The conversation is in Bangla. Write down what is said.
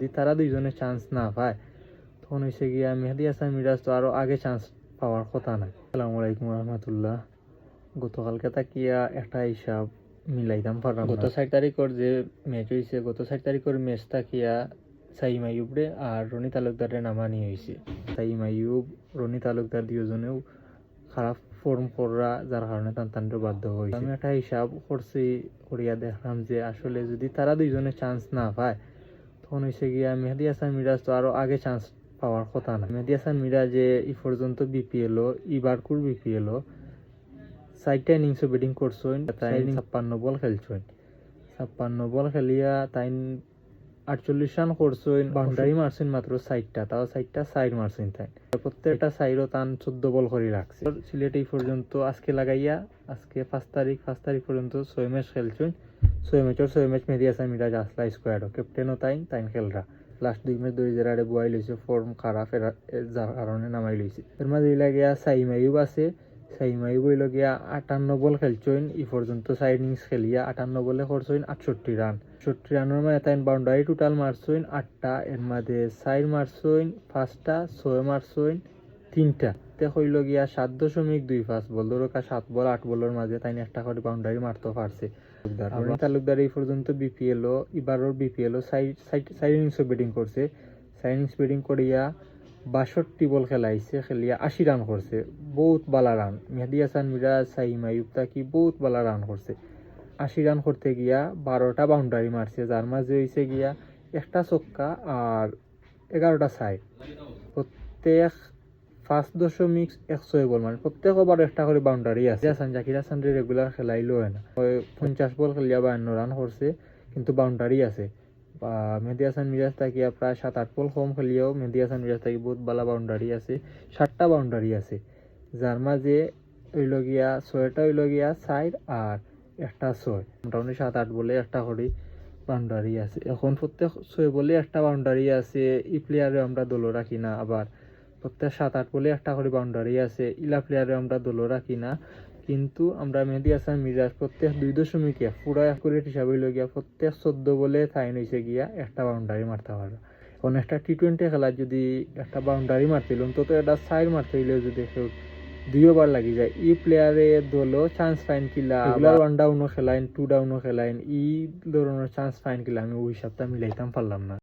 যদি তারা দুইজনে চান্স না পায় তখন হয়েছে গিয়া মেহেদী হাসান মিরাজ তো আরো আগে চান্স পাওয়ার কথা না। আসসালামু আলাইকুম রহমতুল্লাহ। গতকালকে তাকিয়া একটা হিসাব মিলাইতাম পারলাম গত 4 তারিখের যে ম্যাচ হয়েছে, গত 4 তারিখের ম্যাচ তাকিয়া সাইম আইয়ুবরে আর রনি তালুকদারে নামানি হয়েছে। সাইম আইয়ুব, রনি তালুকদার দুজনেও খারাপ ফর্ম করা, যার কারণে তান্তান্ড বাধ্য হয়েছে। আমি একটা হিসাব করছি, করিয়া দেখলাম যে আসলে যদি তারা দুইজনে চান্স না পায় তখন হয়েছে গিয়া মেহেদী হাসান মিরাজ তো আরো আগে চান্স পাওয়ার কথা না। মেহেদী হাসান মিরাজে এই পর্যন্ত বিপিএল ইবারকুর বিপিএল 4টা ইনিংসও ব্যাটিং করছেন, তাই 56 বল খেলছেন। 56 বল খেলিয়া তাই 48 রান করছেন, বাউন্ডারি মারছেন মাত্র 4টা, তাও 4টা সাইড মারছেন। তাই প্রত্যেকটা সাইডও তান 14 বল করে রাখছে। সিলেট এই পর্যন্ত আজকে লাগাইয়া আজকে 5 তারিখ পর্যন্ত 6 ম্যাচ খেলছেন। 6 ম্যাচ মেহেদী হাসান মিরাজ আসলা স্কোয়াডও, ক্যাপ্টেনও তাই খেলরা। লাস্ট 2 ম্যাচ ধরে যারা বুয়াই লইছে, ফর্ম খারাপ, যার কারণে নামাই লইছে। এর মাঝে লাগিয়া সাইম আইয়ুব আছে। সাইম আইয়ুব হইল গিয়া 58 বল খেলছেন এই পর্যন্ত, 4 ইনিংস খেলিয়া 58 বলে করছেন 68 রান। 68 রানের মাঝে তাই বাউন্ডারি টোটাল মারছেন 8টা, এর মাঝে 4 মারছেন 5টা, 6 মারছেন 3টা। তে হইল গিয়া 7.25 বল, ধরো 7 বল 8 বলের মাঝে তাই একটা করে বাউন্ডারি মারতে পারছে। রনি তালুকদার এই পর্যন্ত এবারের বিপিএল 4 ইনিংসও ব্যাটিং করছে। 4 ইনিংস ব্যাটিং করিয়া 62 বল খেলাইছে, খেলিয়া 80 রান করছে, বহুত বালা রান। মেহেদী হাসান মিরাজ, সাইম আইয়ুব তাকি বহুত বালা রান করছে। 80 রান করতে গিয়া 12টা বাউন্ডারি মারছে, যার মাঝে হয়েছে গিয়া একটা ছক্কা আর 11টা সাইড। প্রত্যেক 5.16 বল, মানে প্রত্যেক ওভার একটা করে বাউন্ডারি আছে। জাকির হাসান রেগুলার খেলাইলো হয় না, 50 বল খেলিয়া 52 রান করছে, কিন্তু বাউন্ডারি আছে। বা মেহেদী হাসান মিরাজ তাকিয়া প্রায় 7-8 বল কম খেলিয়াও মেহেদী হাসান মিরাজ তাকি বহুত বালা বাউন্ডারি আছে, 7টা বাউন্ডারি আছে, যার মাঝে হইল গিয়া 6টা হইল গিয়া সাইড আর একটা 6, মোটামুটি 7-8 বলে একটা করে বাউন্ডারি আছে। এখন প্রত্যেক 6 বলে একটা বাউন্ডারি আছে, ই প্লেয়ারে আমরা দল রাখি না। আবার প্রত্যেক 7-8 বলে একটা করে বাউন্ডারি আছে, ইলা প্লেয়ারে আমরা দল রাখি না। কিন্তু আমরা মেহেদী হাসান মিরাজ প্রত্যেক 2.1 পুরা অ্যাকুরেট হিসাবে হইল গিয়া প্রত্যেক 14 বলে থাইন হয়েছে গিয়া একটা বাউন্ডারি মারতে পারবে। এখন একটা টি-20 খেলার যদি একটা বাউন্ডারি মারতে হইল, অন্তত একটা সাইড মারতে হইলেও যদি কেউ 2 ওভার লাগি যায়, ই প্লেয়ারে দলও চান্স ফাইন কিলা, রেগুলার 1 ডাউনও খেলাইন, 2 ডাউনও খেলাইন, ই ধরনের চান্স ফাইন কিলা আমি ওই হিসাবটা মিলাইতাম পারলাম না।